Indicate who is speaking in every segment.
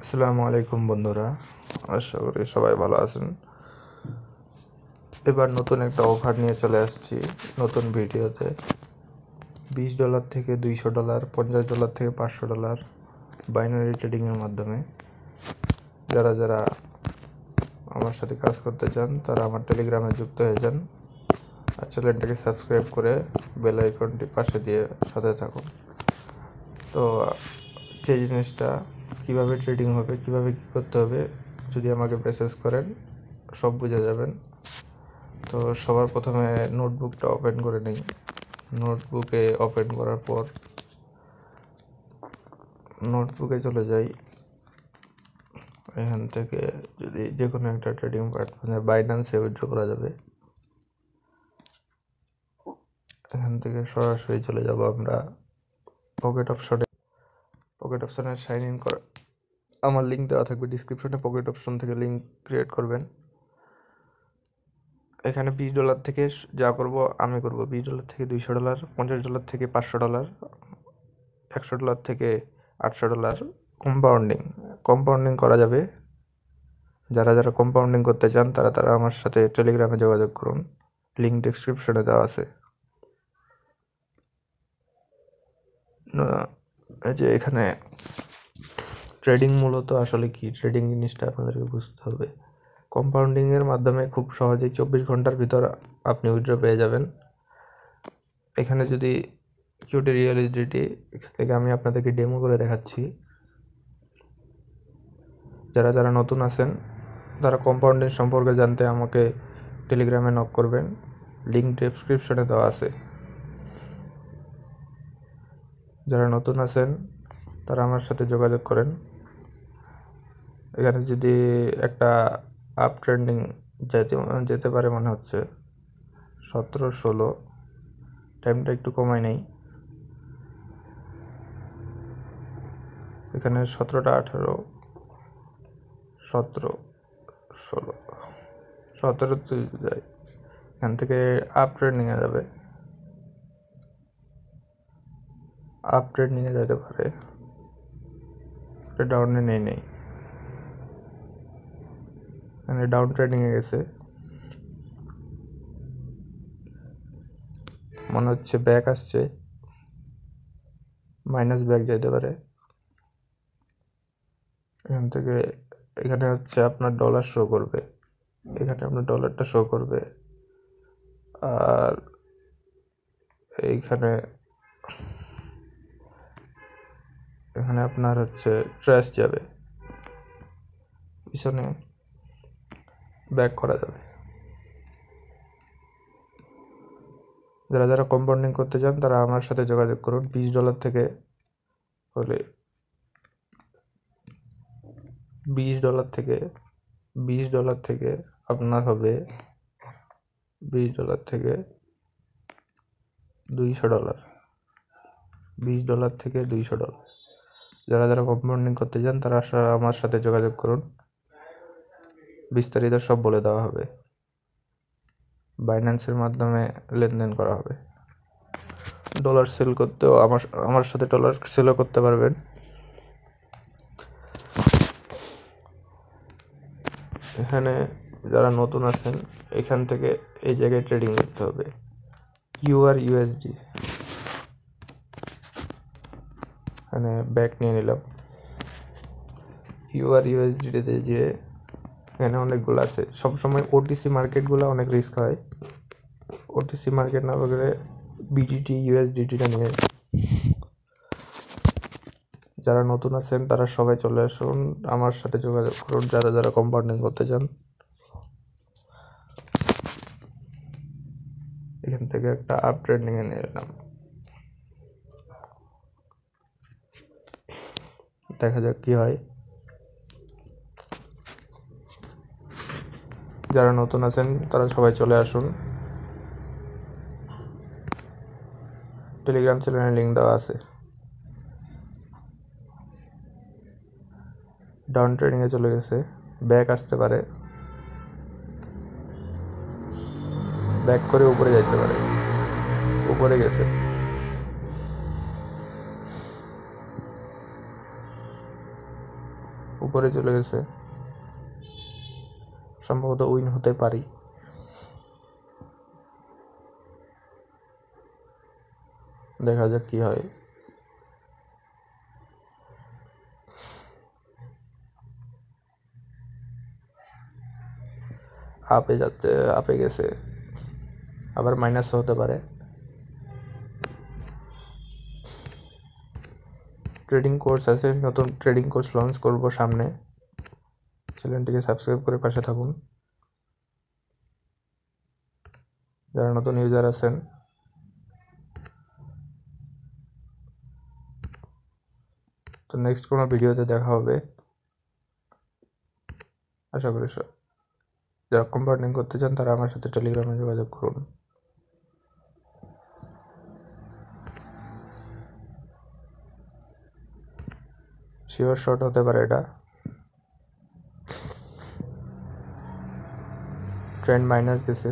Speaker 1: আসসালামু আলাইকুম বন্ধুরা, আশা করি সবাই ভালো আছেন। এবার নতুন একটা অফার নিয়ে চলে আসছি নতুন ভিডিওতে। $20 থেকে $200, $50 থেকে $500 বাইনারি ট্রেডিংয়ের মাধ্যমে যারা যারা আমার সাথে কাজ করতে চান তারা আমার টেলিগ্রামে যুক্ত হয়ে যান আর চ্যানেলটাকে সাবস্ক্রাইব করে বেল আইকনটি পাশে দিয়ে সাথে থাকুন। তো যে জিনিসটা কীভাবে ট্রেডিং হবে, কীভাবে কী করতে হবে, যদি আমাকে মেসেজ করেন সব বুঝে যাবেন। তো সবার প্রথমে নোটবুকটা ওপেন করে নিই। নোটবুকে ওপেন করার পর নোটবুকে চলে যাই। এখান থেকে যদি যে কোনো একটা ট্রেডিং প্ল্যাটফর্মে বাইন্যান্সে উইথড্র করা যাবে, এখান থেকে সরাসরি চলে যাব আমরা পকেট অপশনে সাইন ইন করা। আমার লিঙ্ক দেওয়া থাকবে ডিসক্রিপশনে, পকেট অপশন থেকে লিঙ্ক ক্রিয়েট করবেন। এখানে $20 থেকে যা করব আমি করব, $20 থেকে $200, $50 থেকে $500, $100 থেকে $800 কম্পাউন্ডিং করা যাবে। যারা যারা কম্পাউন্ডিং করতে চান তারা তারা আমার সাথে টেলিগ্রামে যোগাযোগ করুন, লিঙ্ক ডিসক্রিপশনে দেওয়া আছে। এই যে এখানে ট্রেডিং মূলত আসলে কি, ট্রেডিং জিনিসটা আপনাদেরকে বুঝতে হবে। কম্পাউন্ডিংয়ের মাধ্যমে খুব সহজেই 24 ঘন্টার ভিতর আপনি উইথড্র পেয়ে যাবেন। এখানে যদি কিউটি রিয়েলিটি থেকে আমি আপনাদেরকে ডেমো করে দেখাচ্ছি। যারা যারা নতুন আছেন তারা কম্পাউন্ডিং সম্পর্কে জানতে আমাকে টেলিগ্রামে নক করবেন, লিঙ্ক ডেসক্রিপশনে দেওয়া আছে। যারা নতুন আছেন তারা আমার সাথে যোগাযোগ করেন। এখানে যদি একটা আপ ট্রেন্ডিং যেতে পারে মনে হচ্ছে 17-16, টাইমটা একটু কমাই নেই। এখানে 17টা 18, 17, 16, 17 যায়। এখান থেকে আপ ট্রেন্ডিংয়ে যাবে, আপ ট্রেন্ডিংয়ে যেতে পারে, ডাউনে নেই। এখানে ডাউন ট্রেন্ডিংয়ে গেছে, মনে হচ্ছে ব্যাক আসছে, মাইনাস ব্যাক যেতে পারে। এখান থেকে এখানে হচ্ছে আপনার ডলার শো করবে, এখানে আপনার ডলারটা শো করবে। আর এখানে আপনার হচ্ছে ট্রেস যাবে, পিছনে ব্যাক করা যাবে। যারা যারা কম্পাউন্ডিং করতে চান তারা আমার সাথে যোগাযোগ করুন। $20 থেকে হলে $20 থেকে আপনার হবে $20 থেকে $200, $20 থেকে $200। যারা যারা কম্পাউন্ডিং করতে চান তারা আমার সাথে যোগাযোগ করুন, বিস্তারিত সব বলে দেওয়া হবে। বাইন্যান্সের মাধ্যমে লেনদেন করা হবে। ডলার সেল করতেও আমার সাথে ডলার সেলও করতে পারবেন। এখানে যারা নতুন আছেন এখান থেকে এই জায়গায় ট্রেডিং করতে হবে। USD এখানে ব্যাক নিয়ে নিলাম। USDতে যে এখানে অনেকগুলো আছে, সবসময় OTC মার্কেটগুলো অনেক রিস্ক হয়। OTC মার্কেট না করে BTT USDTটা নিয়ে। যারা নতুন আছেন তারা সবাই চলে আসুন, আমার সাথে যোগাযোগ করুন যারা যারা কম্পাউন্ডিং করতে চান। এখান থেকে একটা আপ ট্রেন্ডিংয়ে নিয়ে নিলাম, দেখা যাক কি হয়। যারা নতুন আছেন তারা সবাই চলে আসুন, টেলিগ্রাম চ্যানেলের লিঙ্ক দেওয়া আছে। ডাউন ট্রেডিংয়ে চলে গেছে, ব্যাক আসতে পারে, ব্যাক করে উপরে যাইতে পারে, উপরে গেছে। উপরে চলে গেছে, সম্ভবত উইন হতে পারি। দেখা যাক কি হয়। আপে যাচ্ছে, আপে গেছে, আবার মাইনাস হতে পারে। ট্রেডিং কোর্স আছে, নতুন ট্রেডিং কোর্স লঞ্চ করব সামনে। চ্যানেলটিকে সাবস্ক্রাইব করে পাশে থাকুন। যারা নতুন ইউজার আছেন, তো নেক্সট কোনো ভিডিওতে দেখা হবে আশা করি। যারা কম্পাউন্ডিং করতে চান তারা আমার সাথে টেলিগ্রামে যোগাযোগ করুন। শিওর শর্ট হতে পারে এটা। ট্রেন্ড মাইনাস গেছে,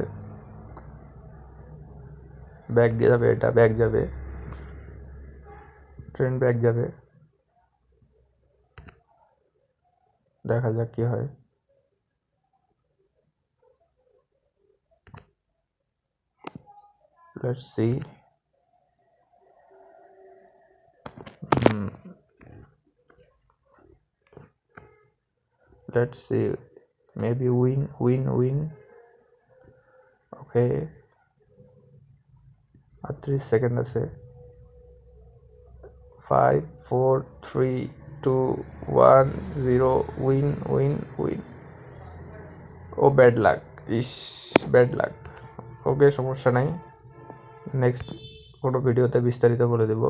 Speaker 1: ব্যাক যাবে, এটা ব্যাক যাবে, ট্রেন্ড ব্যাক যাবে। দেখা যাক কি হয়। Let's see. Let's see. Maybe win. Okay. R 30 second আছে। 5 4 3 2 1 0 উইন। ও ব্যাড লাক, ব্যাড লাক। ওকে, সমস্যা নাই, নেক্সট কোনো ভিডিওতে বিস্তারিত বলে দেব।